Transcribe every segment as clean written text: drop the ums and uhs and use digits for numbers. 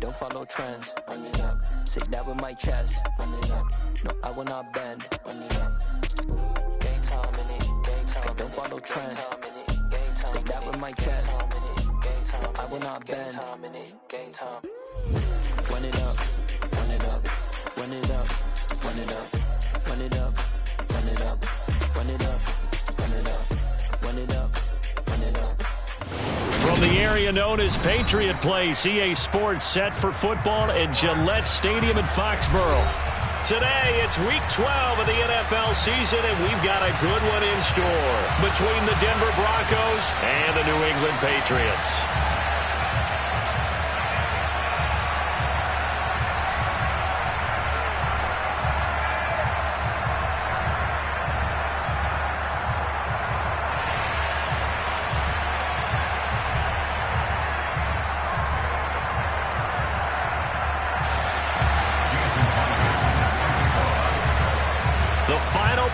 don't follow trends. Run it up. Say that with my chest. Run it up. No, I will not bend. Run it up. Game time in it. Game time. I don't follow trends. Say that with my chest. No, I will not bend. Game time. Run it up. Run it up. Run it up. Run it up. Run it up. Run it up. Run it up. Run it up. Run it up. Run it up. From the area known as Patriot Place, EA Sports set for football at Gillette Stadium in Foxborough. Today, it's Week 12 of the NFL season, and we've got a good one in store between the Denver Broncos and the New England Patriots.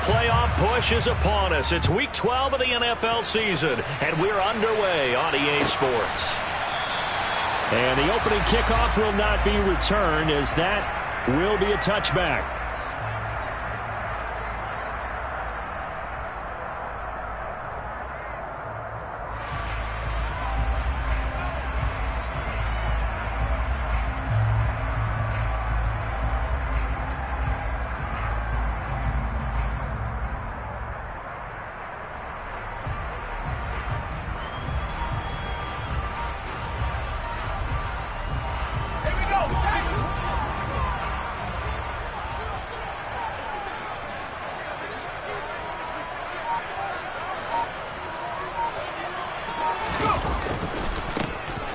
Playoff push is upon us. It's Week 12 of the NFL season, and we're underway on EA Sports. And the opening kickoff will not be returned, as that will be a touchback.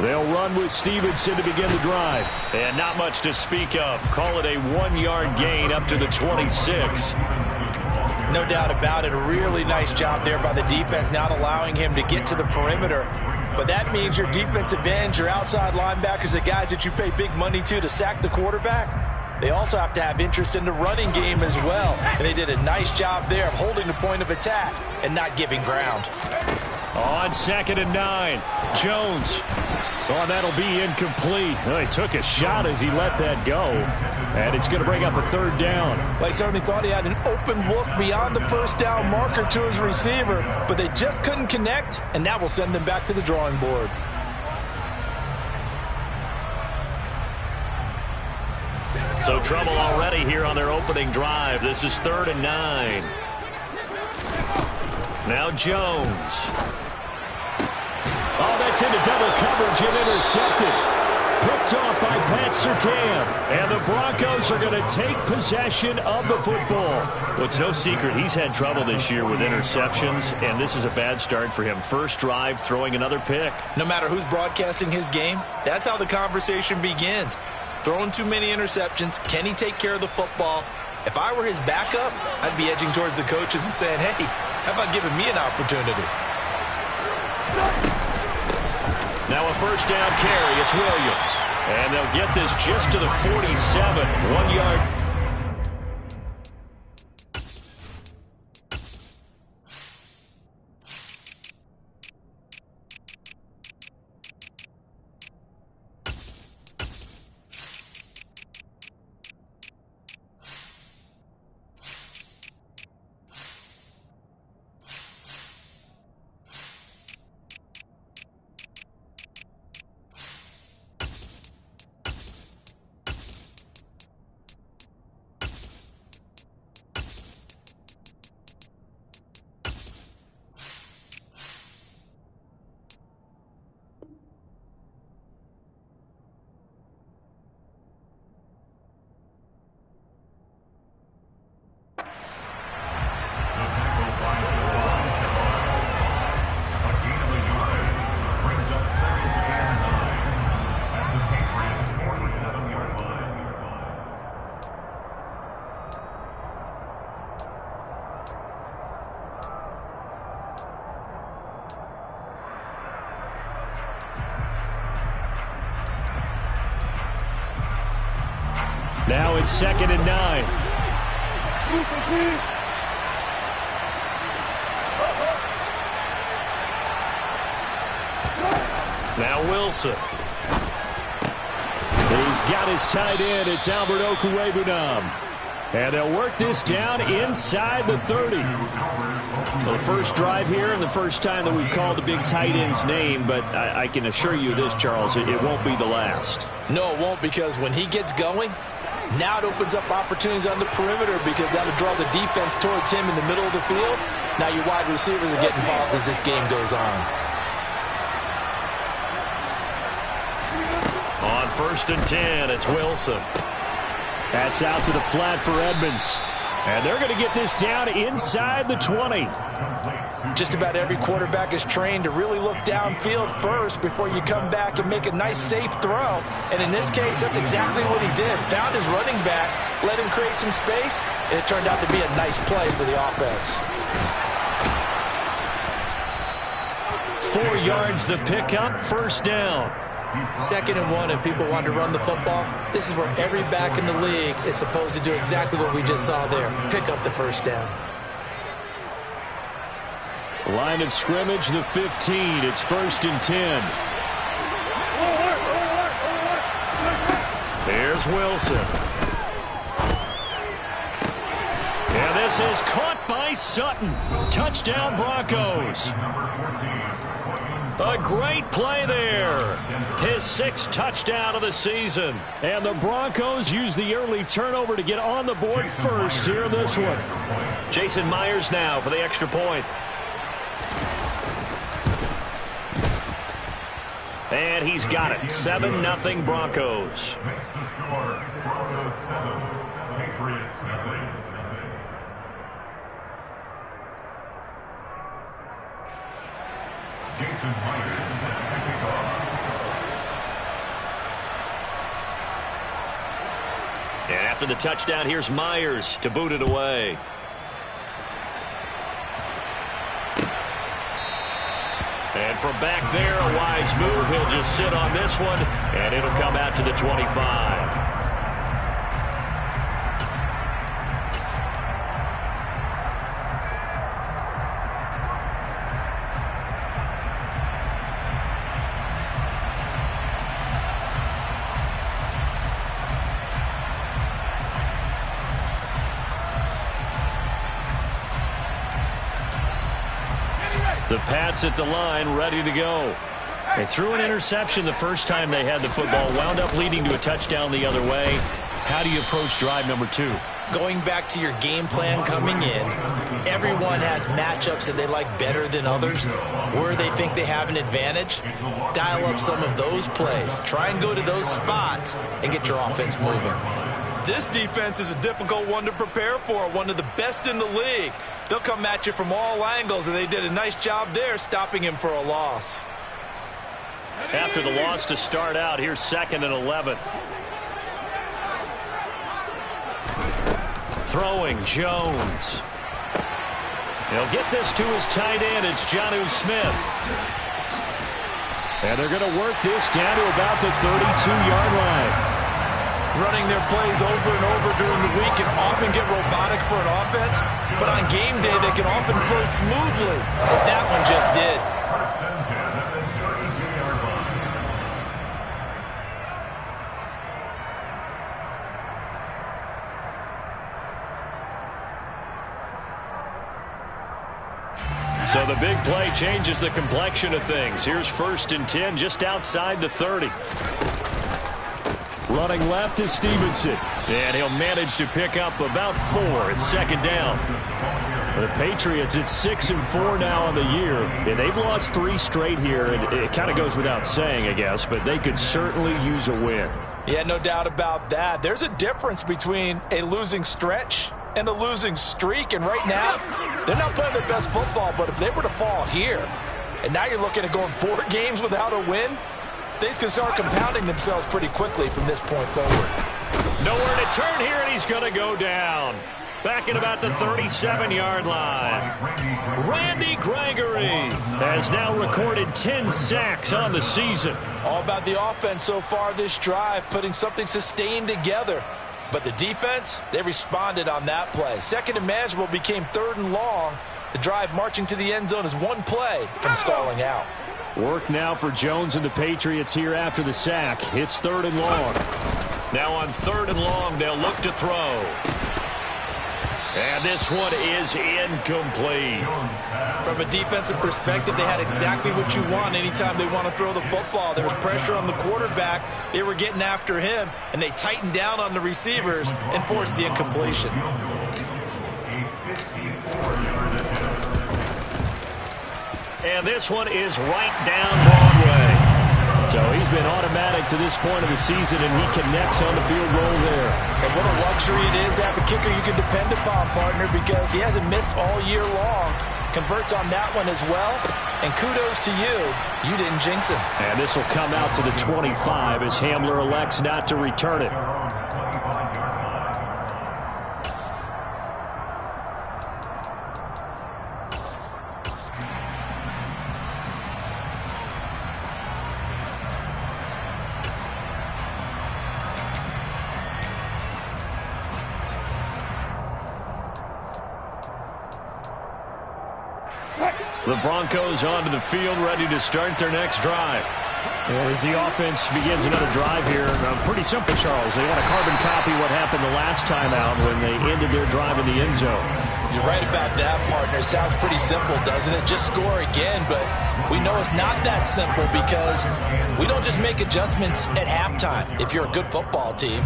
They'll run with Stevenson to begin the drive. And not much to speak of. Call it a 1-yard gain up to the 26. No doubt about it. A really nice job there by the defense, not allowing him to get to the perimeter. But that means your defensive ends, your outside linebackers, the guys that you pay big money to sack the quarterback, they also have to have interest in the running game as well. And they did a nice job there of holding the point of attack and not giving ground. On 2nd and 9, Jones. Oh, that'll be incomplete. Well, he took a shot as he let that go. And it's going to bring up a 3rd down. Well, he certainly thought he had an open look beyond the first down marker to his receiver, but they just couldn't connect, and that will send them back to the drawing board. So trouble already here on their opening drive. This is 3rd and 9. Now Jones. Oh, that's into double coverage and intercepted. Picked off by Pat Surtain. And the Broncos are going to take possession of the football. Well, it's no secret he's had trouble this year with interceptions, and this is a bad start for him. First drive, throwing another pick. No matter who's broadcasting his game, that's how the conversation begins. Throwing too many interceptions. Can he take care of the football? If I were his backup, I'd be edging towards the coaches and saying, hey, how about giving me an opportunity? Now a first down carry. It's Williams. And they'll get this just to the 47. 1 yard. Now it's 2nd and 9. Now Wilson. He's He's got his tight end. It's Albert Okwuegbunam. And they'll work this down inside the 30. Well, the first drive here and the first time that we've called the big tight end's name, but I can assure you this, Charles, it won't be the last. No, it won't, because when he gets going, now it opens up opportunities on the perimeter because that'll draw the defense towards him in the middle of the field. Now your wide receivers are getting involved as this game goes on. On 1st and 10, it's Wilson. That's out to the flat for Edmonds. And they're going to get this down inside the 20. Just about every quarterback is trained to really look downfield first before you come back and make a nice, safe throw. And in this case, that's exactly what he did. Found his running back, let him create some space, and it turned out to be a nice play for the offense. 4 yards the pickup, 1st down. 2nd and 1 if people want to run the football. This is where every back in the league is supposed to do exactly what we just saw there. Pick up the 1st down. Line of scrimmage, the 15. It's 1st and 10. Here's Wilson. And this is caught by Sutton. Touchdown Broncos. A great play there. His 6th touchdown of the season. And the Broncos use the early turnover to get on the board first here in this one. Jason Myers now for the extra point. And he's got it. 7-0 Broncos. Next to score, Broncos 7, Patriots 0. Jason Myers set to kick off. And after the touchdown, here's Myers to boot it away. And from back there, a wise move. He'll just sit on this one, and it'll come out to the 25. The Pats at the line, ready to go. They threw an interception the first time they had the football, wound up leading to a touchdown the other way. How do you approach drive number 2? Going back to your game plan coming in, everyone has matchups that they like better than others, where they think they have an advantage. Dial up some of those plays. Try and go to those spots and get your offense moving. This defense is a difficult one to prepare for, one of the best in the league. They'll come at you from all angles, and they did a nice job there stopping him for a loss. After the loss to start out, here's 2nd and 11. Throwing, Jones. He'll get this to his tight end. It's Jonnu Smith. And they're going to work this down to about the 32-yard line. Running their plays over and over during the week can often get robotic for an offense, but on game day they can often flow smoothly, as that one just did. 1st and 10 at the 32-yard line. So the big play changes the complexion of things. Here's 1st and 10 just outside the 30. Running left is Stevenson. And he'll manage to pick up about 4. It's 2nd down. The Patriots at 6-4 now on the year. And they've lost 3 straight here. And it kind of goes without saying, I guess. But they could certainly use a win. Yeah, no doubt about that. There's a difference between a losing stretch and a losing streak. And right now, they're not playing their best football. But if they were to fall here, and now you're looking at going 4 games without a win, things can start compounding themselves pretty quickly from this point forward. Nowhere to turn here, and he's going to go down. Back at about the 37-yard line. Randy Gregory has now recorded 10 sacks on the season. All about the offense so far this drive, putting something sustained together. But the defense, they responded on that play. 2nd and manageable became 3rd and long. The drive marching to the end zone is 1 play from stalling out. Work now for Jones and the Patriots here after the sack. It's 3rd and long. Now on 3rd and long, they'll look to throw. And this one is incomplete. From a defensive perspective, they had exactly what you want anytime they want to throw the football. There was pressure on the quarterback. They were getting after him, and they tightened down on the receivers and forced the incompletion. And this one is right down Broadway. So he's been automatic to this point of the season, and he connects on the field goal there. And what a luxury it is to have a kicker you can depend upon, partner, because he hasn't missed all year long. Converts on that one as well. And kudos to you. You didn't jinx him. And this will come out to the 25 as Hamler elects not to return it. The Broncos onto the field, ready to start their next drive. As the offense begins another drive here, pretty simple, Charles. They want to carbon copy what happened the last time out when they ended their drive in the end zone. You're right about that, partner. It sounds pretty simple, doesn't it? Just score again, but we know it's not that simple because we don't just make adjustments at halftime. If you're a good football team,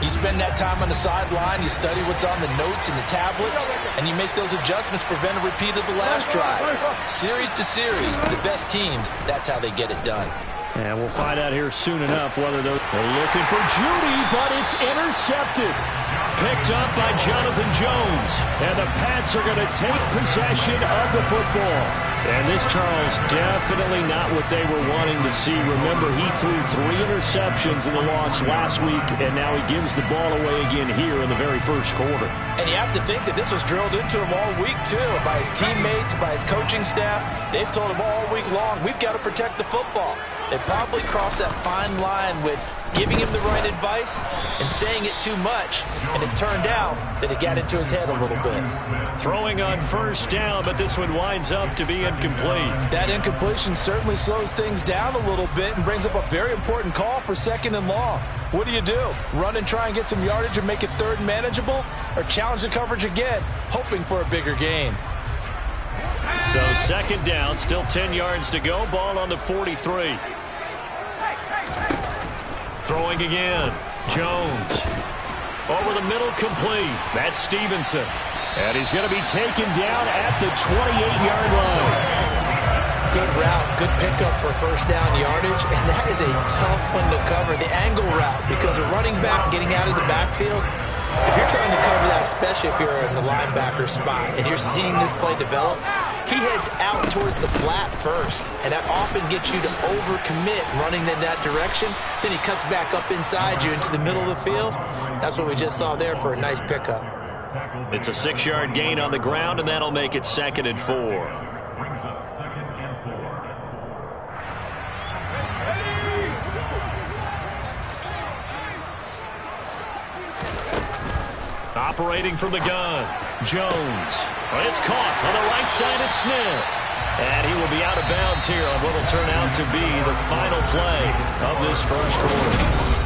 you spend that time on the sideline, you study what's on the notes and the tablets, and you make those adjustments, prevent a repeat of the last drive. Series to series, the best teams, that's how they get it done. And we'll find out here soon enough whether they're looking for Judy, but it's intercepted. Picked up by Jonathan Jones. And the Pats are going to take possession of the football. And this, Charles, definitely not what they were wanting to see. Remember, he threw 3 interceptions in the loss last week, and now he gives the ball away again here in the very first quarter. And you have to think that this was drilled into him all week, too, by his teammates, by his coaching staff. They've told him all week long, we've got to protect the football. They probably crossed that fine line with giving him the right advice and saying it too much, and it turned out that it got into his head a little bit. Throwing on first down, but this one winds up to be incomplete. That incompletion certainly slows things down a little bit and brings up a very important call for 2nd and long. What do? Run and try and get some yardage and make it 3rd and manageable, or challenge the coverage again, hoping for a bigger gain? So 2nd down, still 10 yards to go, ball on the 43. Throwing again, Jones. Over the middle, complete. That's Stevenson. And he's going to be taken down at the 28-yard line. Good route, good pickup for first down yardage, and that is a tough one to cover, the angle route, because a running back getting out of the backfield, if you're trying to cover that, especially if you're in the linebacker spot, and you're seeing this play develop, he heads out towards the flat first, and that often gets you to overcommit running in that direction. Then he cuts back up inside you into the middle of the field. That's what we just saw there for a nice pickup. It's a 6-yard gain on the ground, and that'll make it 2nd and 4. Brings up 2nd and 4. Operating from the gun, Jones. But it's caught on the right side at Smith. And he will be out of bounds here on what will turn out to be the final play of this first quarter.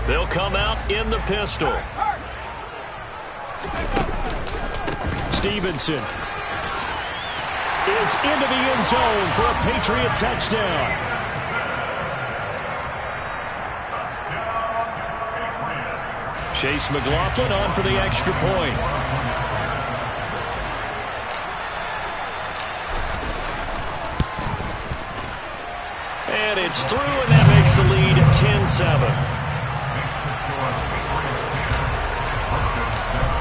They'll come out in the pistol. Stevenson is into the end zone for a Patriot touchdown. Chase McLaughlin on for the extra point. And it's through, and that makes the lead 10-7.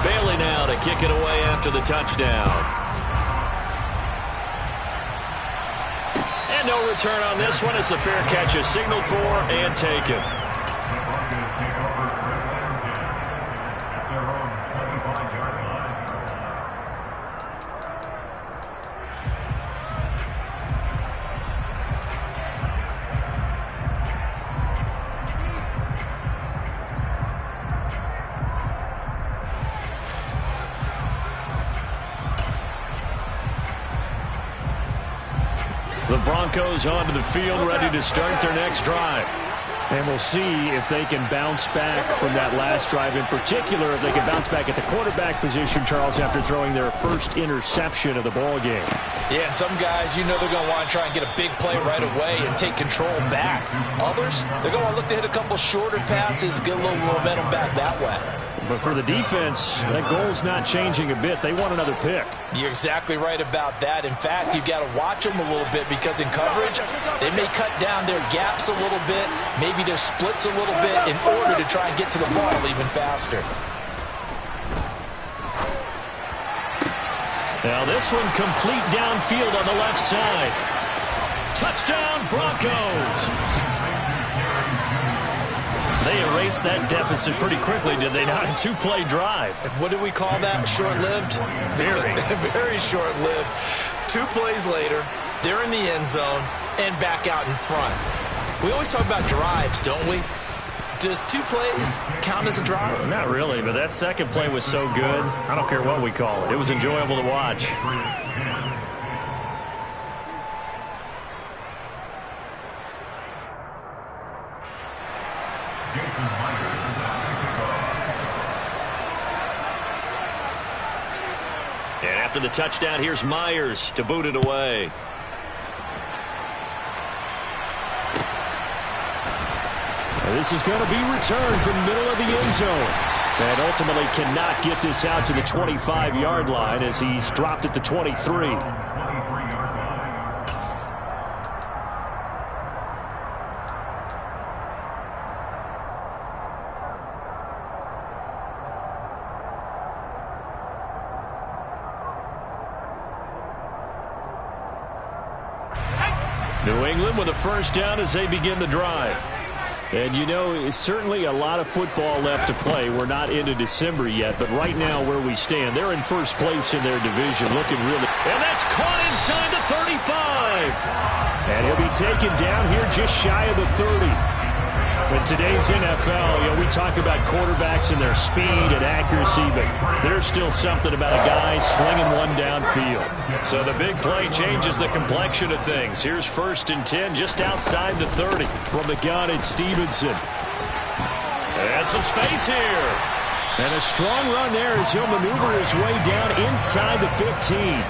Bailey now to kick it away after the touchdown. And no return on this one as the fair catch is signaled for and taken. The Broncos onto the field, ready to start their next drive. And we'll see if they can bounce back from that last drive, in particular if they can bounce back at the quarterback position, Charles, after throwing their first interception of the ball game. Yeah, and some guys, you know they're going to want to try and get a big play right away and take control back. Others, they're going to look to hit a couple shorter passes, get a little momentum back that way. But for the defense, that goal's not changing a bit. They want another pick. You're exactly right about that. In fact, you've got to watch them a little bit because in coverage, they may cut down their gaps a little bit, maybe their splits a little bit in order to try and get to the ball even faster. Now this one complete downfield on the left side. Touchdown, Broncos! They erased that deficit pretty quickly, did they not? A two-play drive. What do we call that? Short-lived? Very. Very short-lived. 2 plays later, they're in the end zone and back out in front. We always talk about drives, don't we? Does 2 plays count as a drive? Not really, but that second play was so good. I don't care what we call it. It was enjoyable to watch. And after the touchdown, here's Myers to boot it away. This is going to be returned from the middle of the end zone. And ultimately cannot get this out to the 25-yard line as he's dropped at the 23. New England with a first down as they begin the drive. And, you know, it's certainly a lot of football left to play. We're not into December yet, but right now where we stand, they're in first place in their division, looking really... And that's caught inside the 35. And he'll be taken down here just shy of the 30. In today's NFL, you know, we talk about quarterbacks and their speed and accuracy, but there's still something about a guy slinging one downfield. So the big play changes the complexion of things. Here's 1st and 10 just outside the 30 from the gun at Stevenson. And some space here. And a strong run there as he'll maneuver his way down inside the 15.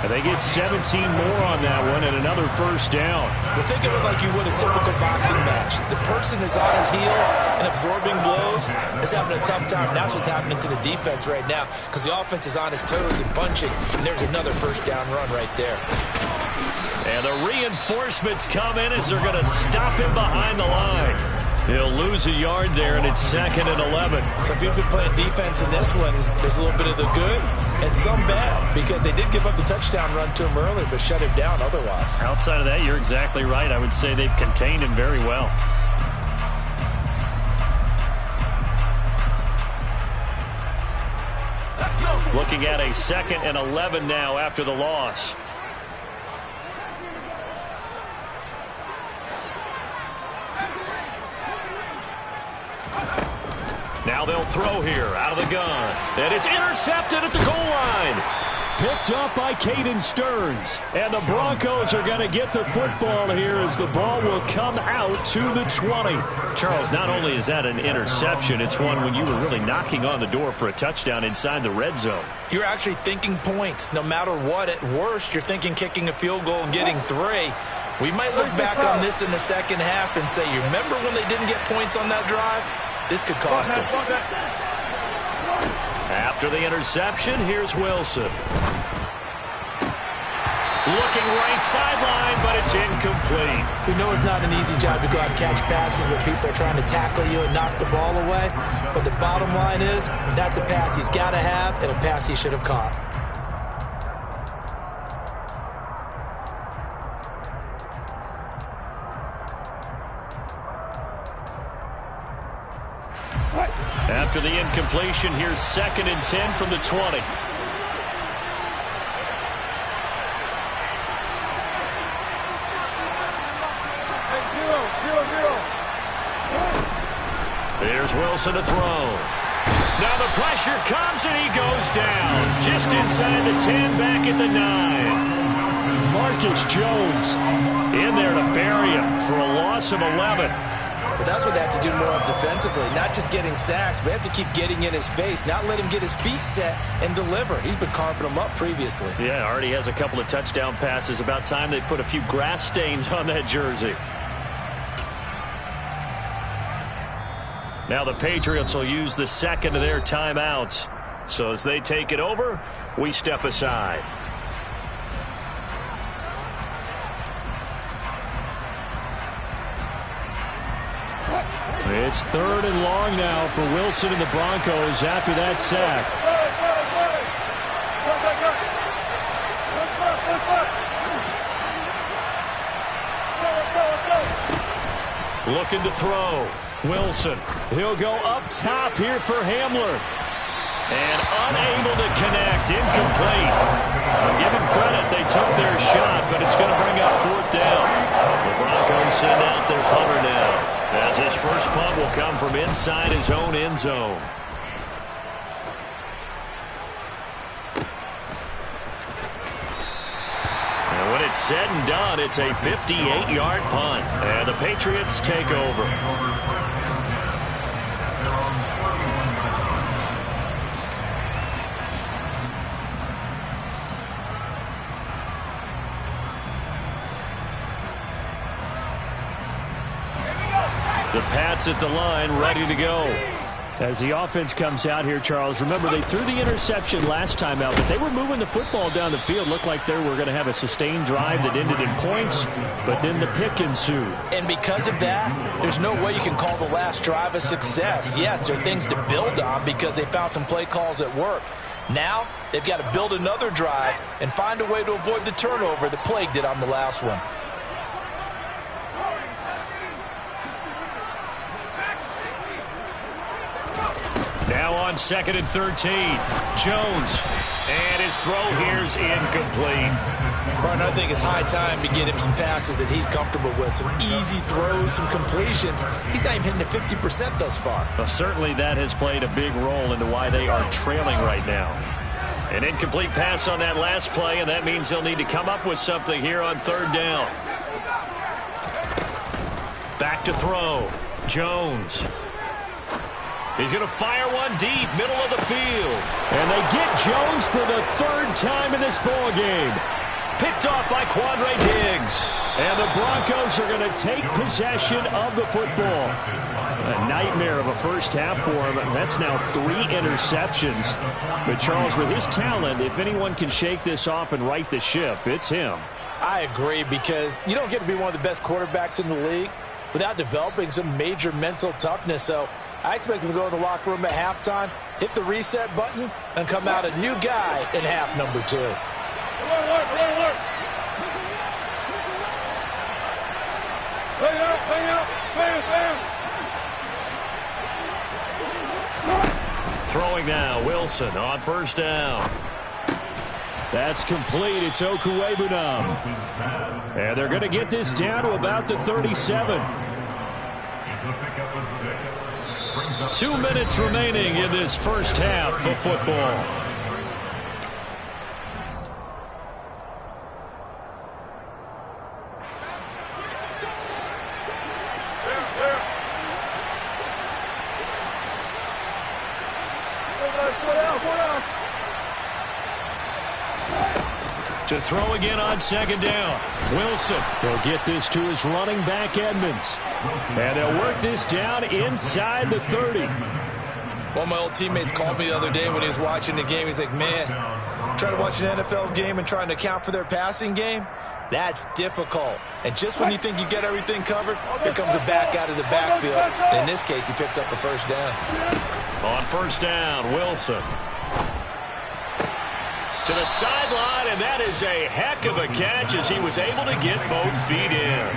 And they get 17 more on that one and another first down. Well, think of it like you would a typical boxing match. The person is on his heels and absorbing blows is having a tough time. And that's what's happening to the defense right now because the offense is on his toes and punching. And there's another first down run right there. And the reinforcements come in as they're going to stop him behind the line. He'll lose a yard there, and it's 2nd and 11. So if you've been playing defense in this one, there's a little bit of the good and some bad because they did give up the touchdown run to him early but shut him down otherwise. Outside of that, you're exactly right. I would say they've contained him very well. Looking at a 2nd and 11 now after the loss. Now they'll throw here out of the gun. And it's intercepted at the goal line. Picked up by Caden Stearns. And the Broncos are going to get the football here as the ball will come out to the 20. Charles, not only is that an interception, it's one when you were really knocking on the door for a touchdown inside the red zone. You're actually thinking points. No matter what, at worst, you're thinking kicking a field goal and getting 3. We might look back on this in the second half and say, you remember when they didn't get points on that drive? This could cost them. After the interception, here's Wilson. Looking right sideline, but it's incomplete. We know it's not an easy job to go out and catch passes when people are trying to tackle you and knock the ball away. But the bottom line is, that's a pass he's got to have and a pass he should have caught. After the incompletion, here's 2nd and 10 from the 20. There's Wilson to throw. Now the pressure comes and he goes down. Just inside the 10, back at the 9. Marcus Jones in there to bury him for a loss of 11. But that's what they have to do more of defensively. Not just getting sacks, but they have to keep getting in his face, not let him get his feet set and deliver. He's been carving them up previously. Yeah, already has a couple of touchdown passes. About time they put a few grass stains on that jersey. Now the Patriots will use the second of their timeouts. So as they take it over, we step aside. It's 3rd and long now for Wilson and the Broncos after that sack. Looking to throw. Wilson. He'll go up top here for Hamler. And unable to connect. Incomplete. I'll give him credit. They took their shot, but it's going to bring up 4th down. The Broncos send out their punter now, as his first punt will come from inside his own end zone. And when it's said and done, it's a 58-yard punt. And the Patriots take over. The Pats at the line, ready to go. As the offense comes out here, Charles, remember they threw the interception last time out, but they were moving the football down the field. Looked like they were going to have a sustained drive that ended in points, but then the pick ensued. And because of that, there's no way you can call the last drive a success. Yes, there are things to build on because they found some play calls that work. Now, they've got to build another drive and find a way to avoid the turnover that plagued it on the last one. Now on 2nd and 13, Jones, and his throw here's incomplete. Brian, I think it's high time to get him some passes that he's comfortable with, some easy throws, some completions. He's not even hitting the 50% thus far. Well, certainly that has played a big role into why they are trailing right now. An incomplete pass on that last play, and that means they'll need to come up with something here on 3rd down. Back to throw, Jones. He's going to fire one deep, middle of the field. And they get Jones for the 3rd time in this ball game. Picked off by Quandre Diggs. And the Broncos are going to take possession of the football. A nightmare of a first half for him. That's now 3 interceptions. But Charles, with his talent, if anyone can shake this off and right the ship, it's him. I agree, because you don't get to be one of the best quarterbacks in the league without developing some major mental toughness. So I expect him to go in the locker room at halftime, hit the reset button, and come out a new guy in half number 2. Throwing now, Wilson on 1st down. That's complete. It's Okuwebunam. And they're going to get this down to about the 37. 2 minutes remaining in this first half of football. To throw again on 2nd down. Wilson. He'll get this to his running back, Edmonds. And they'll work this down inside the 30. One of my old teammates called me the other day when he was watching the game. He's like, man, trying to watch an NFL game and trying to account for their passing game, that's difficult. And just when you think you get everything covered, here comes a back out of the backfield. And in this case, he picks up a 1st down. On 1st down, Wilson. To the sideline, and that is a heck of a catch as he was able to get both feet in.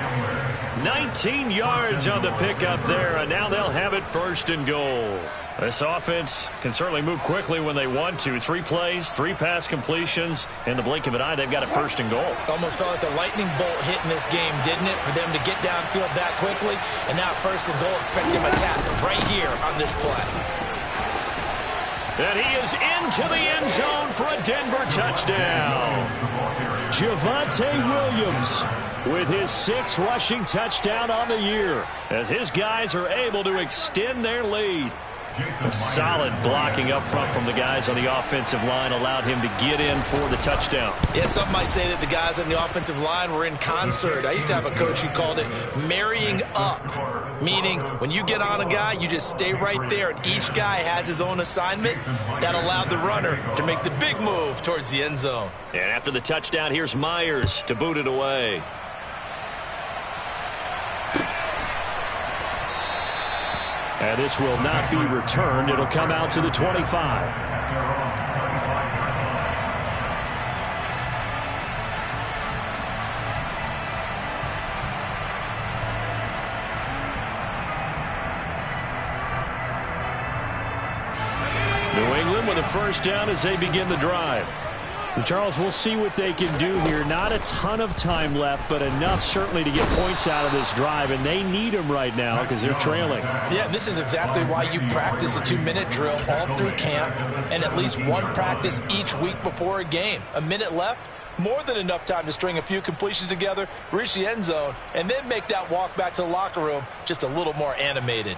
19 yards on the pickup there, and now they'll have it 1st and goal. This offense can certainly move quickly when they want to. 3 plays, 3 pass completions. In the blink of an eye, they've got a 1st and goal. Almost felt like a lightning bolt hit in this game, didn't it? For them to get downfield that quickly. And now 1st and goal, expect them to tap right here on this play. And he is into the end zone for a Denver touchdown. Javonte Williams with his 6th rushing touchdown on the year as his guys are able to extend their lead. A solid blocking up front from the guys on the offensive line allowed him to get in for the touchdown. Yeah, some might say that the guys on the offensive line were in concert. I used to have a coach who called it marrying up, meaning when you get on a guy, you just stay right there, and each guy has his own assignment. That allowed the runner to make the big move towards the end zone. And after the touchdown, here's Myers to boot it away. And this will not be returned. It'll come out to the 25. New England with a first down as they begin the drive. And Charles, we'll see what they can do here. Not a ton of time left, but enough certainly to get points out of this drive, and they need them right now because they're trailing. Yeah, this is exactly why you practice a 2-minute drill all through camp and at least one practice each week before a game. A minute left, more than enough time to string a few completions together, reach the end zone, and then make that walk back to the locker room just a little more animated.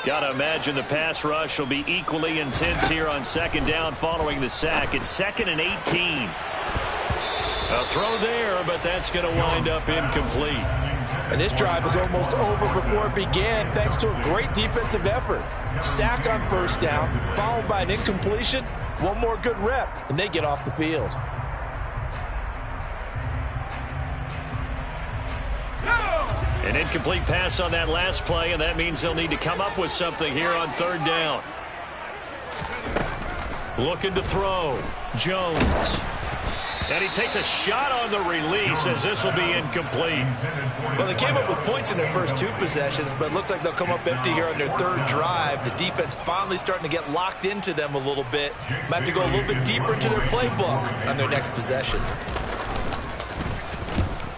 Got to imagine the pass rush will be equally intense here on second down following the sack. It's 2nd and 18. A throw there, but that's going to wind up incomplete. And this drive is almost over before it began thanks to a great defensive effort. Sack on first down, followed by an incompletion. One more good rep, and they get off the field. An incomplete pass on that last play, and that means they'll need to come up with something here on third down. Looking to throw. Jones. And he takes a shot on the release as this will be incomplete. Well, they came up with points in their first 2 possessions, but it looks like they'll come up empty here on their third drive. The defense finally starting to get locked into them a little bit. Might have to go a little bit deeper into their playbook on their next possession.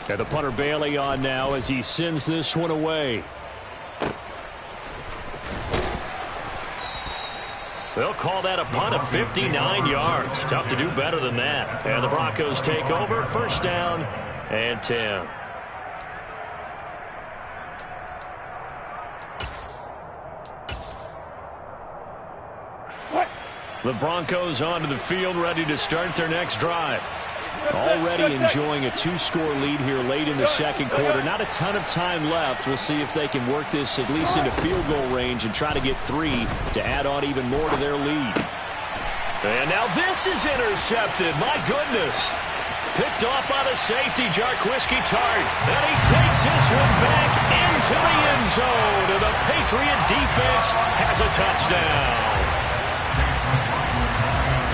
And the punter Bailey on now as he sends this one away. They'll call that a punt of 59 yards. Tough to do better than that. And the Broncos take over. First down and 10. The Broncos onto the field, ready to start their next drive. Already enjoying a 2-score lead here late in the second quarter. Not a ton of time left. We'll see if they can work this at least into field goal range and try to get 3 to add on even more to their lead. And now this is intercepted. My goodness. Picked off by the safety, Jarquiski Tart. And he takes this one back into the end zone. And the Patriot defense has a touchdown.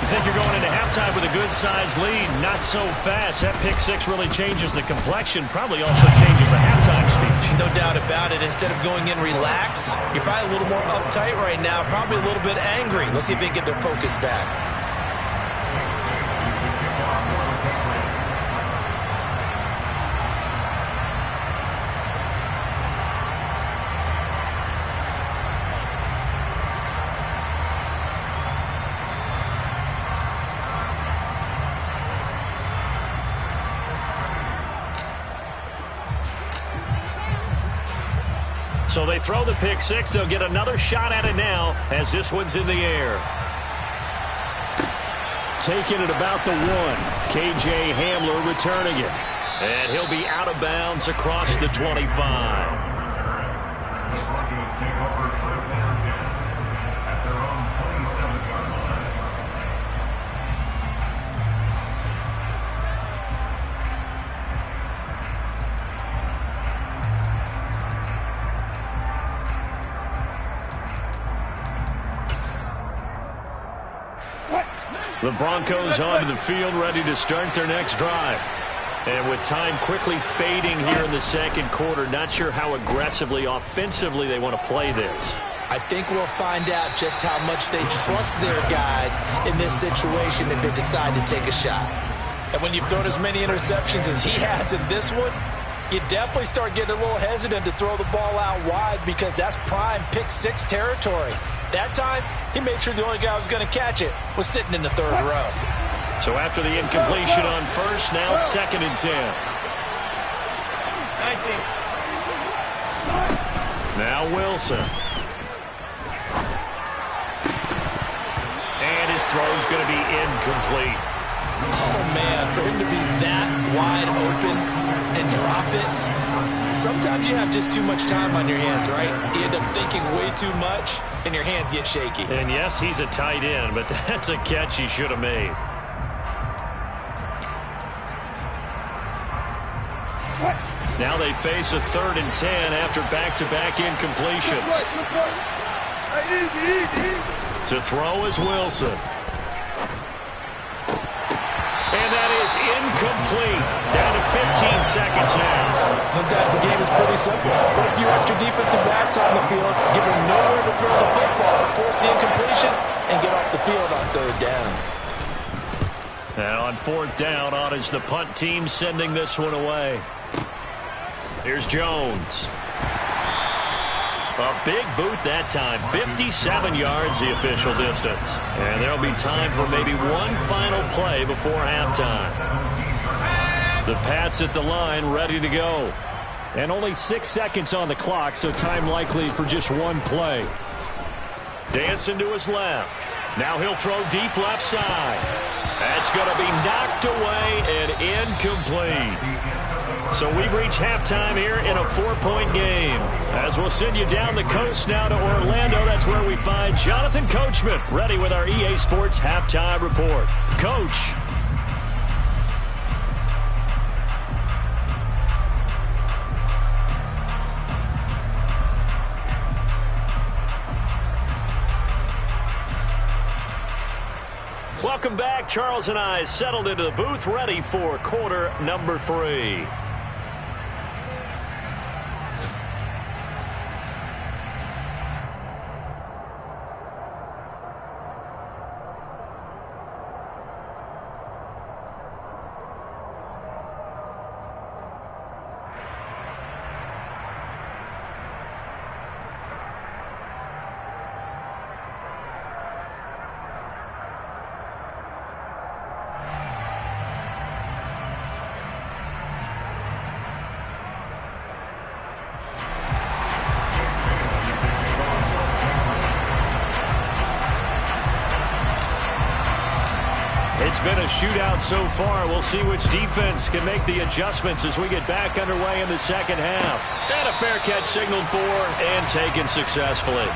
I think you're going into halftime with a good-sized lead. Not so fast. That pick 6 really changes the complexion. Probably also changes the halftime speech. No doubt about it. Instead of going in relaxed, you're probably a little more uptight right now. Probably a little bit angry. Let's see if they can get their focus back. So they throw the pick 6. They'll get another shot at it now as this one's in the air. Taking it about the 1. KJ Hamler returning it. And he'll be out of bounds across the 25. The Broncos onto the field, ready to start their next drive. And with time quickly fading here in the second quarter, not sure how aggressively, offensively they want to play this. I think we'll find out just how much they trust their guys in this situation if they decide to take a shot. And when you've thrown as many interceptions as he has in this one, you definitely start getting a little hesitant to throw the ball out wide because that's prime pick 6 territory. That time, He made sure the only guy who was going to catch it was sitting in the third row. So after the incompletion on first, now 2nd and 10. Now Wilson. And his throw's going to be incomplete. Oh, man, for him to be that wide open and drop it. Sometimes you have just too much time on your hands, right? You end up thinking way too much, and your hands get shaky. And yes, he's a tight end, but that's a catch he should have made. Now they face a 3rd and 10 after back-to-back incompletions. To throw is Wilson. And that is incomplete. Down to 15 seconds now. Sometimes the game is pretty simple. Put a few extra defensive backs on the field, give them nowhere to throw the football, force the incompletion, and get off the field on 3rd down. Now on 4th down, on is the punt team sending this one away. Here's Jones. A big boot that time. 57 yards the official distance. And there'll be time for maybe one final play before halftime. The Pats at the line ready to go. And only 6 seconds on the clock, so time likely for just one play. Dancing to his left. Now he'll throw deep left side. That's going to be knocked away and incomplete. So we've reached halftime here in a 4-point game. As we'll send you down the coast now to Orlando, that's where we find Jonathan Coachman, ready with our EA Sports Halftime Report. Coach. Welcome back. Charles and I settled into the booth, ready for quarter number 3. It's been a shootout so far. We'll see which defense can make the adjustments as we get back underway in the second half. And a fair catch signaled for and taken successfully.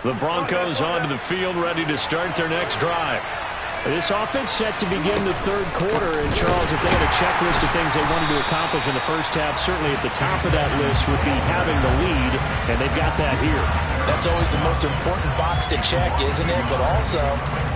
The Broncos onto the field, ready to start their next drive. This offense set to begin the 3rd quarter. And, Charles, if they had a checklist of things they wanted to accomplish in the first half, certainly at the top of that list would be having the lead, and they've got that here. That's always the most important box to check, isn't it? But also,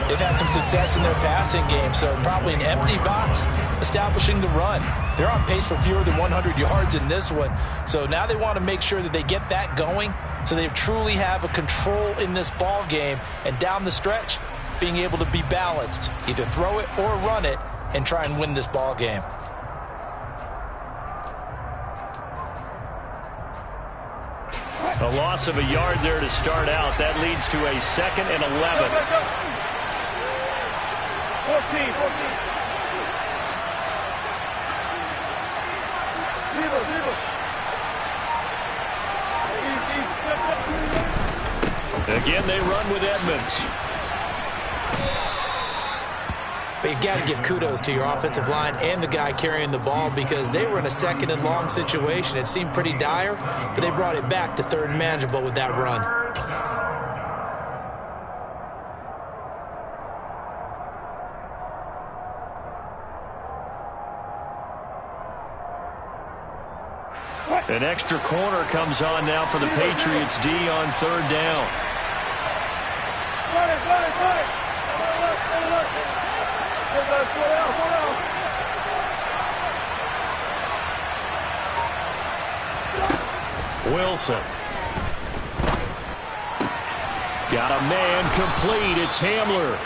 they've had some success in their passing game, so probably an empty box establishing the run. They're on pace for fewer than 100 yards in this one, so now they want to make sure that they get that going so they truly have a control in this ball game, and down the stretch, being able to be balanced, either throw it or run it, and try and win this ball game. A loss of a yard there to start out. That leads to a 2nd and 11. 14. Again, they run with Edmonds. But you got to give kudos to your offensive line and the guy carrying the ball, because they were in a 2nd and long situation. It seemed pretty dire, but they brought it back to 3rd and manageable with that run. An extra corner comes on now for the Patriots D on 3rd down. Wilson. Got a man complete. It's Hamler.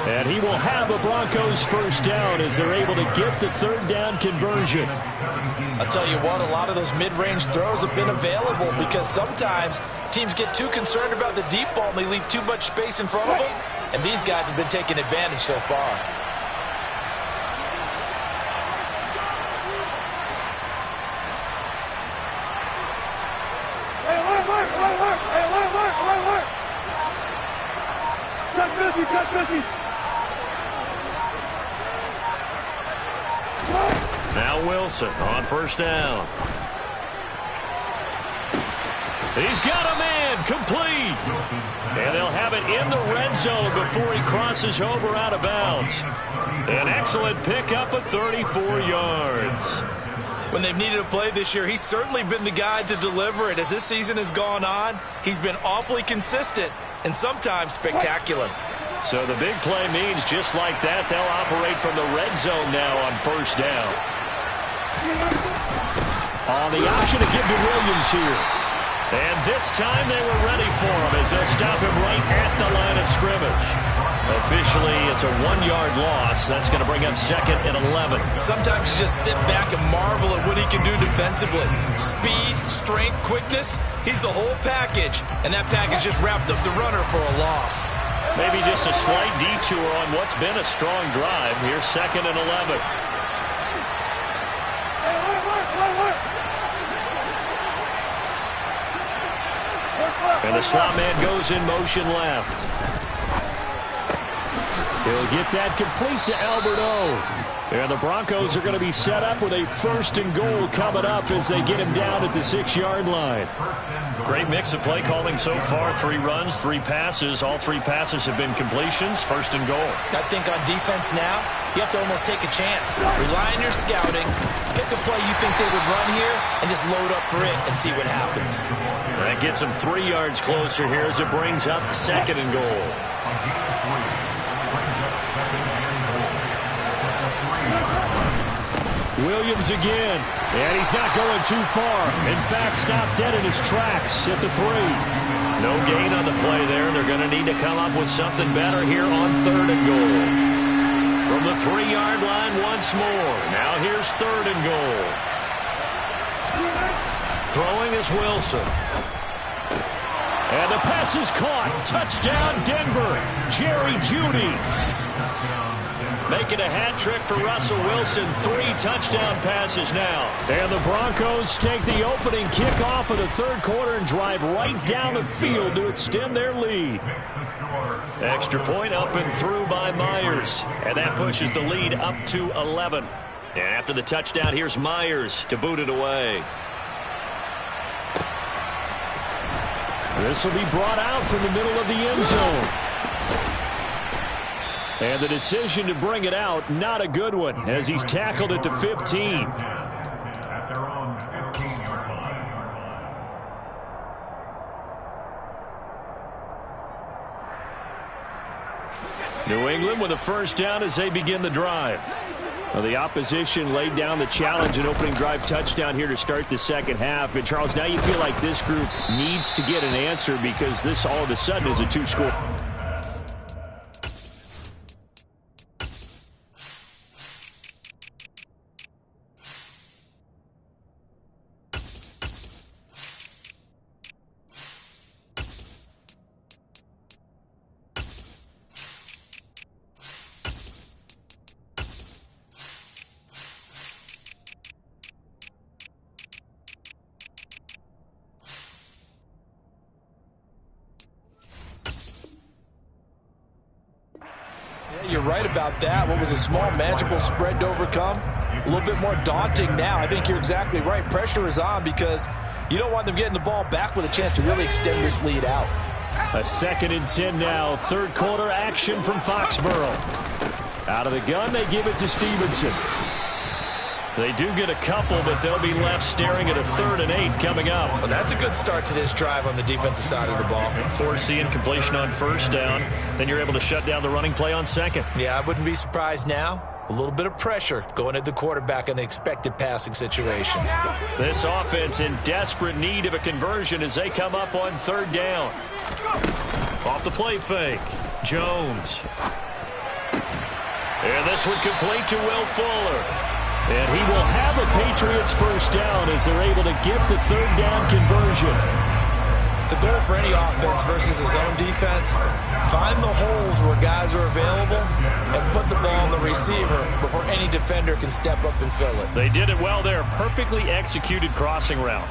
And he will have the Broncos first down as they're able to get the third down conversion. I'll tell you what, a lot of those mid-range throws have been available because sometimes teams get too concerned about the deep ball and they leave too much space in front of them. And these guys have been taking advantage so far. Now Wilson on first down. He's got a man complete. And they'll have it in the red zone before he crosses over out of bounds. An excellent pickup of 34 yards. When they've needed a play this year, he's certainly been the guy to deliver it. As this season has gone on, he's been awfully consistent and sometimes spectacular. So the big play means just like that, they'll operate from the red zone now on first down. On the option to give to Williams here. And this time they were ready for him as they'll stop him right at the line of scrimmage. Officially, it's a 1-yard loss. That's going to bring up 2nd and 11. Sometimes you just sit back and marvel at what he can do defensively. Speed, strength, quickness, he's the whole package. And that package just wrapped up the runner for a loss. Maybe just a slight detour on what's been a strong drive. Here's 2nd and 11. And the slot man goes in motion left. He'll get that complete to Albert O. And the Broncos are going to be set up with a 1st and goal coming up as they get him down at the 6-yard line. Great mix of play calling so far. 3 runs, 3 passes. All 3 passes have been completions. 1st and goal. I think on defense now, you have to almost take a chance. Rely on your scouting. Pick a play you think they would run here and just load up for it and see what happens. That gets them 3 yards closer here as it brings up 2nd and goal. Williams again, and he's not going too far. In fact, stopped dead in his tracks at the 3. No gain on the play there. They're going to need to come up with something better here on 3rd and goal. From the 3-yard line once more. Now here's 3rd and goal. Throwing is Wilson. And the pass is caught. Touchdown, Denver. Jerry Jeudy. Making a hat trick for Russell Wilson. 3 touchdown passes now. And the Broncos take the opening kickoff of the 3rd quarter and drive right down the field to extend their lead. Extra point up and through by Myers. And that pushes the lead up to 11. And after the touchdown, here's Myers to boot it away. This will be brought out from the middle of the end zone. And the decision to bring it out, not a good one, as he's tackled at the 15. At their own 15-yard line. New England with a first down as they begin the drive. Well, the opposition laid down the challenge and opening drive touchdown here to start the 2nd half. And, Charles, now you feel like this group needs to get an answer because this all of a sudden is a 2-score. You're right about that. What was a small, manageable spread to overcome? A little bit more daunting now. I think you're exactly right. Pressure is on because you don't want them getting the ball back with a chance to really extend this lead out. A 2nd and 10 now. 3rd quarter action from Foxborough. Out of the gun, they give it to Stevenson. They do get a couple, but they'll be left staring at a 3rd and 8 coming up. Well, that's a good start to this drive on the defensive side of the ball. Forcing completion on first down. Then you're able to shut down the running play on 2nd. Yeah, I wouldn't be surprised now A little bit of pressure going at the quarterback in the expected passing situation. This offense in desperate need of a conversion as they come up on 3rd down. Off the play fake. Jones. And this one complete to Will Fuller. And he will have a Patriots first down as they're able to get the 3rd down conversion. The goal for any offense versus his own defense, find the holes where guys are available and put the ball on the receiver before any defender can step up and fill it. They did it well there. Perfectly executed crossing route.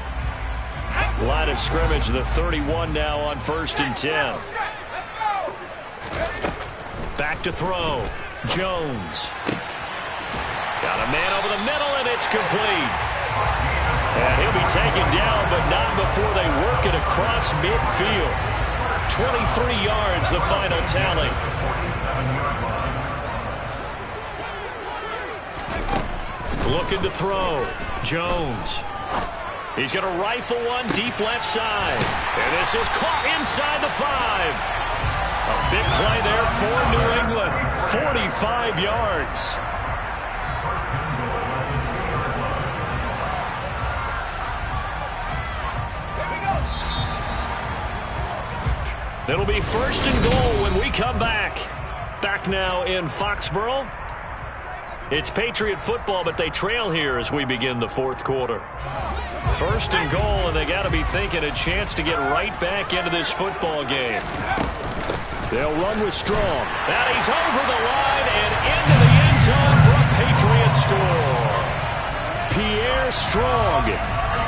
Line of scrimmage, the 31 now on 1st and 10. Back to throw. Jones. Got a man over the middle, and it's complete. And he'll be taken down, but not before they work it across midfield. 23 yards, the final tally. Looking to throw. Jones. He's going to rifle one deep left side. And this is caught inside the 5. A big play there for New England. 45 yards. It'll be 1st and goal when we come back. Back now in Foxborough. It's Patriot football, but they trail here as we begin the 4th quarter. 1st and goal, and they got to be thinking a chance to get right back into this football game. They'll run with Strong. That he's over the line and into the end zone for a Patriot score. Pierre Strong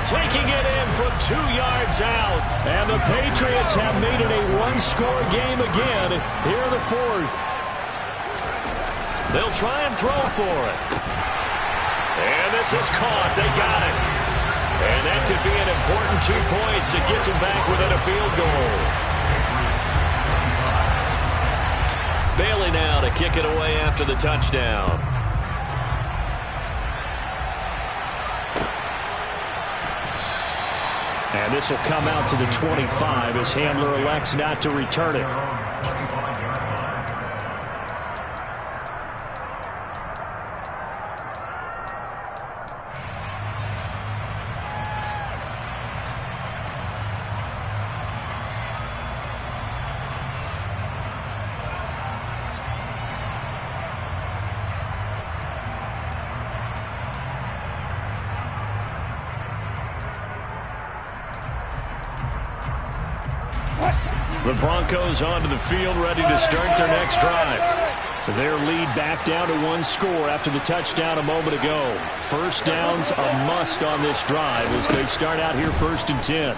taking it in from 2 yards out. And the Patriots have made it a one-score game again here in the 4th. They'll try and throw for it. And this is caught. They got it. And that could be an important 2 points. It gets them back within a field goal. Bailey now to kick it away after the touchdown. And this will come out to the 25 as Hamler elects not to return it. The Broncos onto the field, ready to start their next drive. Their lead back down to 1 score after the touchdown a moment ago. First down's a must on this drive as they start out here 1st and 10.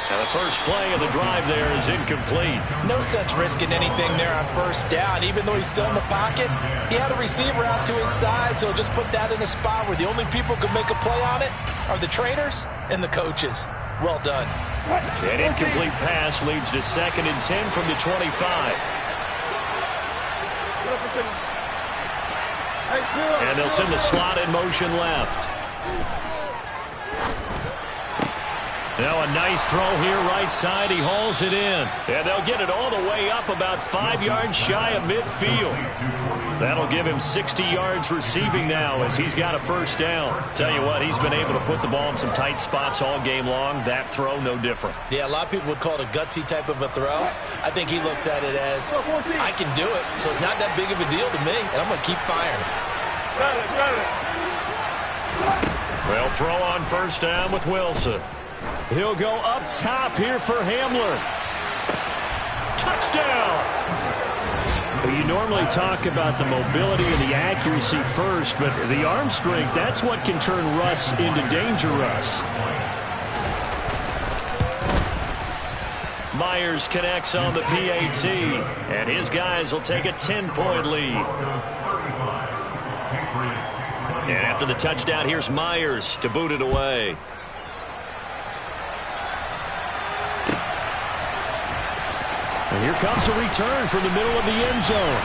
Now the first play of the drive there is incomplete. No sense risking anything there on 1st down. Even though he's still in the pocket, he had a receiver out to his side, so just put that in a spot where the only people who can make a play on it are the trainers and the coaches. Well done. An incomplete pass leads to 2nd and 10 from the 25. And they'll send the slot in motion left. Now a nice throw here right side. He hauls it in. And they'll get it all the way up about 5 yards shy of midfield. That'll give him 60 yards receiving now as he's got a first down. Tell you what, he's been able to put the ball in some tight spots all game long. That throw, no different. Yeah, a lot of people would call it a gutsy type of a throw. I think he looks at it as, I can do it, so it's not that big of a deal to me, and I'm going to keep firing. Well, throw on first down with Wilson. He'll go up top here for Hamler. Touchdown! You normally talk about the mobility and the accuracy first, but the arm strength, that's what can turn Russ into danger Russ. Myers connects on the PAT, and his guys will take a 10-point lead. And after the touchdown, here's Myers to boot it away. And here comes a return from the middle of the end zone.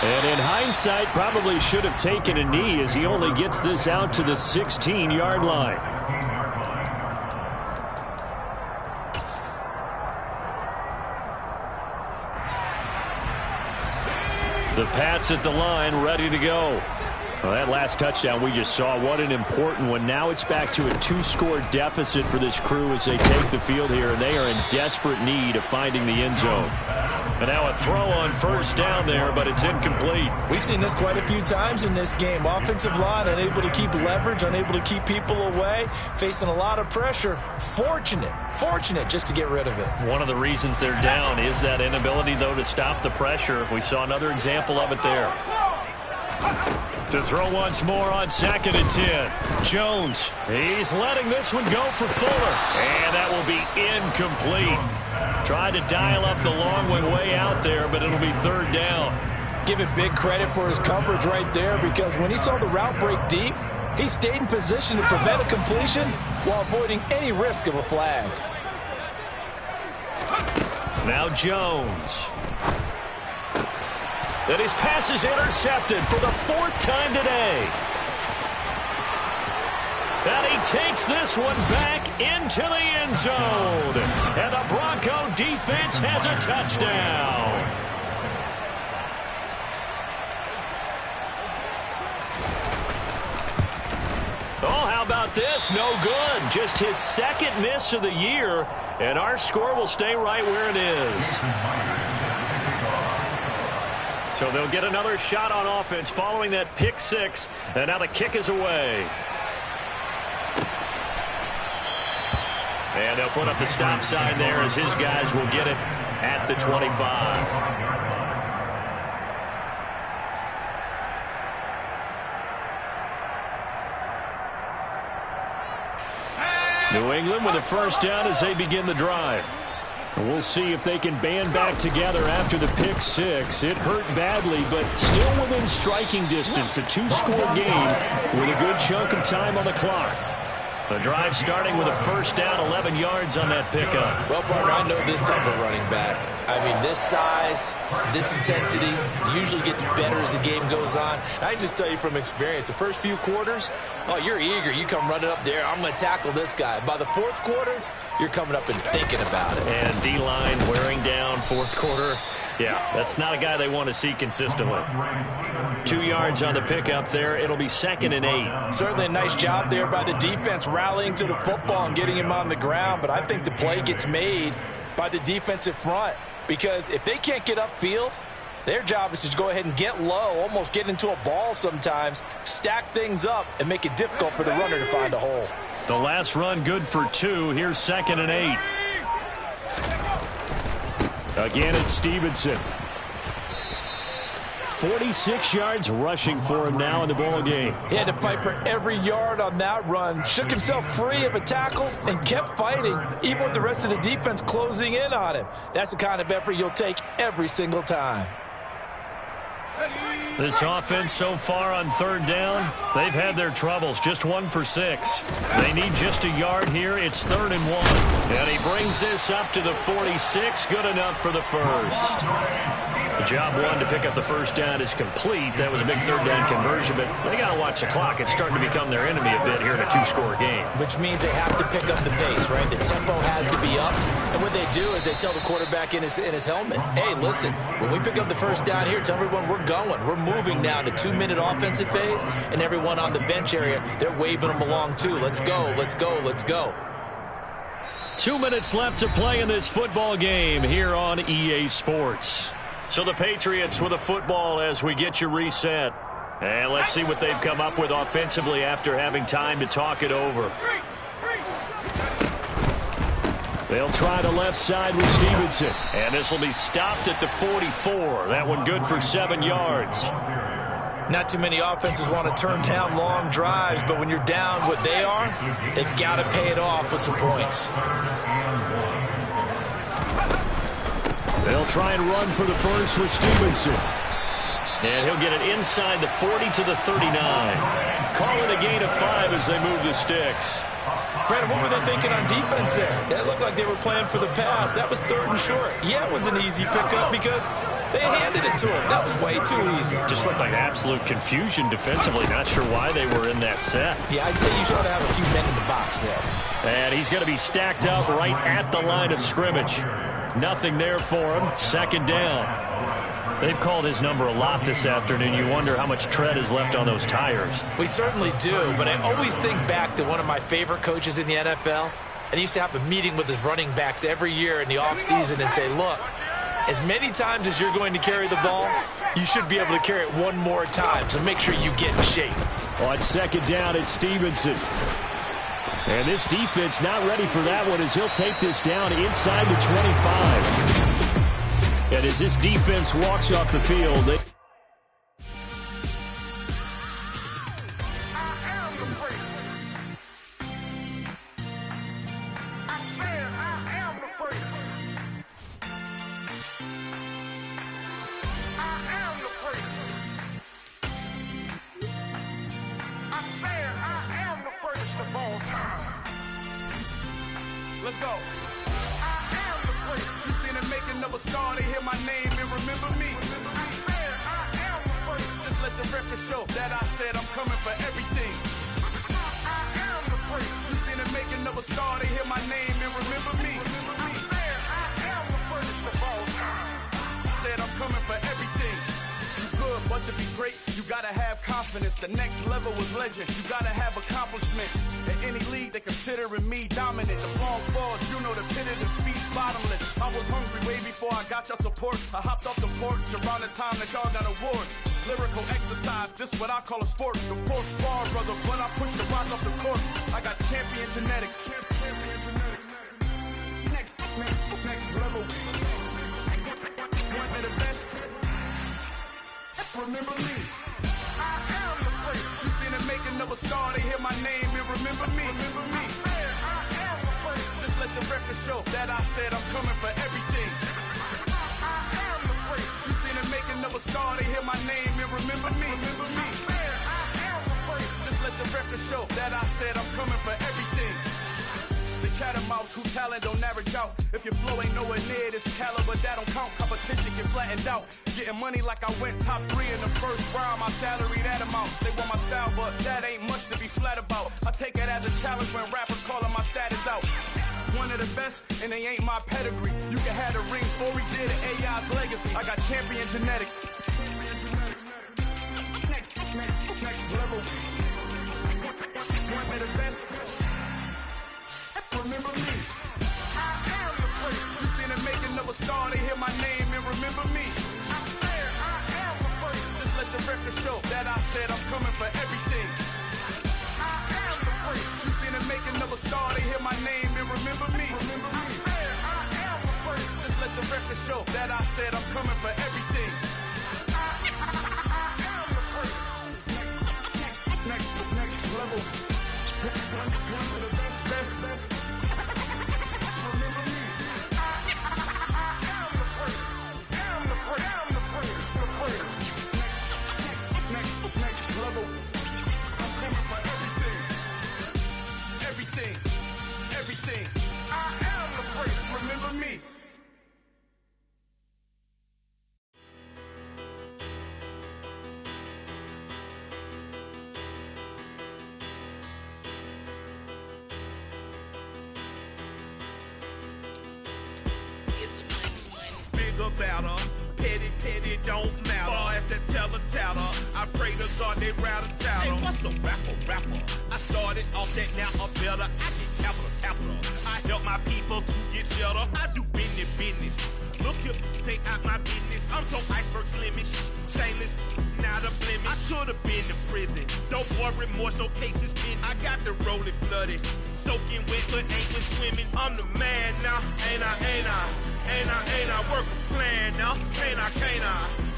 And in hindsight, probably should have taken a knee as he only gets this out to the 16-yard line. The Pats at the line, ready to go. Well, that last touchdown we just saw, what an important one. Now it's back to a 2-score deficit for this crew as they take the field here, and they are in desperate need of finding the end zone. And now a throw on first down there, but it's incomplete. We've seen this quite a few times in this game. Offensive line unable to keep leverage, unable to keep people away, facing a lot of pressure. Fortunate just to get rid of it. One of the reasons they're down is that inability, though, to stop the pressure. We saw another example of it there. To throw once more on 2nd and 10. Jones, he's letting this one go for Fuller. And that will be incomplete. Tried to dial up the long one way out there, but it'll be 3rd down. Give him big credit for his coverage right there, because when he saw the route break deep, he stayed in position to prevent a completion while avoiding any risk of a flag. Now Jones. And his pass is intercepted for the 4th time today. And he takes this one back into the end zone. And the Bronco defense has a touchdown. Oh, how about this? No good. Just his 2nd miss of the year. And our score will stay right where it is. So they'll get another shot on offense following that pick 6. And now the kick is away. And they'll put up the stop sign there as his guys will get it at the 25. New England with a first down as they begin the drive. And we'll see if they can band back together after the pick 6. It hurt badly, but still within striking distance. A 2-score game with a good chunk of time on the clock. The drive starting with a first down, 11 yards on that pickup. Well, partner, I know this type of running back. I mean, this size, this intensity usually gets better as the game goes on. And I just tell you from experience, the first few quarters, oh, you're eager. You come running up there. I'm going to tackle this guy. By the 4th quarter, you're coming up and thinking about it. And D-line wearing down 4th quarter. Yeah, that's not a guy they want to see consistently. 2 yards on the pickup there. It'll be 2nd and 8. Certainly a nice job there by the defense rallying to the football and getting him on the ground. But I think the play gets made by the defensive front, because if they can't get upfield, their job is to go ahead and get low, almost get into a ball sometimes, stack things up, and make it difficult for the runner to find a hole. The last run good for 2. Here's 2nd and 8. Again, it's Stevenson. 46 yards rushing for him now in the ball game. He had to fight for every yard on that run. Shook himself free of a tackle and kept fighting, even with the rest of the defense closing in on him. That's the kind of effort you'll take every single time. This offense so far on 3rd down, they've had their troubles. Just 1 for 6. They need just a yard here. It's 3rd and 1. And he brings this up to the 46. Good enough for the first. The job 1 to pick up the first down is complete. That was a big 3rd down conversion, but they got to watch the clock. It's starting to become their enemy a bit here in a 2-score game. Which means they have to pick up the pace, right? The tempo has to be up. And what they do is they tell the quarterback in his helmet, hey, listen, when we pick up the first down here, tell everyone we're going. We're moving now to 2-minute offensive phase, and everyone on the bench area, they're waving them along too. Let's go, let's go, let's go. 2 minutes left to play in this football game here on EA Sports. So the Patriots with a football as we get you reset. And let's see what they've come up with offensively after having time to talk it over. They'll try the left side with Stevenson. And this will be stopped at the 44. That one good for 7 yards. Not too many offenses want to turn down long drives, but when you're down what they are, they've got to pay it off with some points. They'll try and run for the first with Stevenson. And he'll get it inside the 40 to the 39. Call it a gain of 5 as they move the sticks. Brandon, what were they thinking on defense there? That looked like they were playing for the pass. That was 3rd and short. Yeah, it was an easy pickup because they handed it to him. That was way too easy. Just looked like absolute confusion defensively. Not sure why they were in that set. Yeah, I'd say you should have a few men in the box there. And he's going to be stacked up right at the line of scrimmage. Nothing there for him. 2nd down. They've called his number a lot this afternoon. You wonder how much tread is left on those tires. We certainly do, but I always think back to one of my favorite coaches in the NFL. And he used to have a meeting with his running backs every year in the offseason and say, look, as many times as you're going to carry the ball, you should be able to carry it one more time, so make sure you get in shape. On second down, it's Stevenson. And this defense not ready for that one as he'll take this down inside the 25. And as this defense walks off the field, Let's go. I am the great. You seen the making of a star, they hear my name and remember me. I am the great. Just let the record show that I said I'm coming for everything. I am the great. You seen the making of a star, they hear my name and remember me. I am the greatest of all time. Said I'm coming for everything. You good, but to be great, you gotta have confidence. The next level was legend. You gotta have accomplishments. In any league, they considering me dominant. The long falls, you know the pit of defeat, bottomless. I was hungry way before I got your support. I hopped off the porch around the time that y'all got awards. Lyrical exercise, this what I call a sport. The fourth bar, brother, when I push the rock off the court. I got champion genetics. Champion genetics. Next level. One of the best. Remember me. I am the great. You seen the making of a star, they hear my name and remember me. Remember me. I am the great. Just let the record show that I said I'm coming for everything. I am the great. You seen the making of a star, they hear my name and remember me. Remember me. I am the great. Just let the record show that I said I'm coming for everything. The chattermouths who talent don't average out. If your flow ain't nowhere near this caliber, that don't count. Competition get flattened out. Getting money like I went top 3 in the first round. My salary that amount. They want my style, but that ain't much to be flat about. I take it as a challenge when rappers calling my status out. One of the best, and they ain't my pedigree. You can have the rings, or we did it, AI's legacy. I got champion genetics. Next level. One of the best. Remember me. I am the great. You seen the making of a star, they hear my name and remember me. I am the great. Just let the record show that I said I'm coming for everything. I am the great. You seen the making of a star, they hear my name and remember me. Remember me. I am the great. Just let the record show that I said I'm coming for everything. I am the great. Next level. One of the best. Everything. I am the great. Remember me. Bigger, better. Petty, don't matter. Far as the teller, I pray to God they rattle tattle. Hey, what's a rapper? I started off that, now I'm better. I get capital. I help my people to get cheddar. I do business. Look here, stay out my business. I'm so iceberg slimish, stainless, not a blemish. I should have been to prison. Don't worry, remorse, no cases pinned. I got the rolling flooded, soaking wet, but ain't been swimming. I'm the man now, ain't I work a plan now, can't I?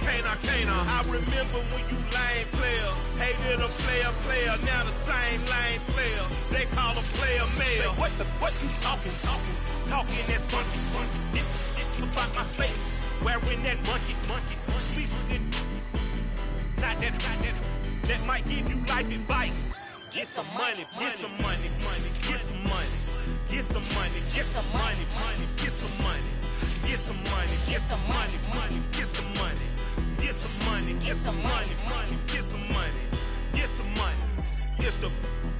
I remember when you lame player, hated a player, now the same lame player. They call a player mayor. What you talking that funky, it's about my face, wearing that monkey, not that might give you life advice. Get some money, get some money, get some money, get some money, get some money, get some money. Get some money, get some money, get some money, get some money, get some money, get some money, get some money. It's the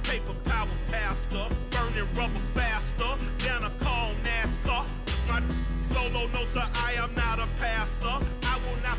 paper power pastor, burning rubber faster, down a call NASCAR. My solo, no sir, I am not a passer. I will not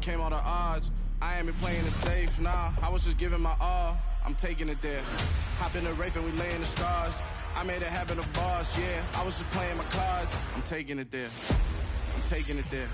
overcame all the odds. I ain't been playing it safe, nah, I was just giving my all. I'm taking it there. Hop in the Wraith and we lay in the stars. I made it happen, the boss, yeah. I was just playing my cards. I'm taking it there. I'm taking it there.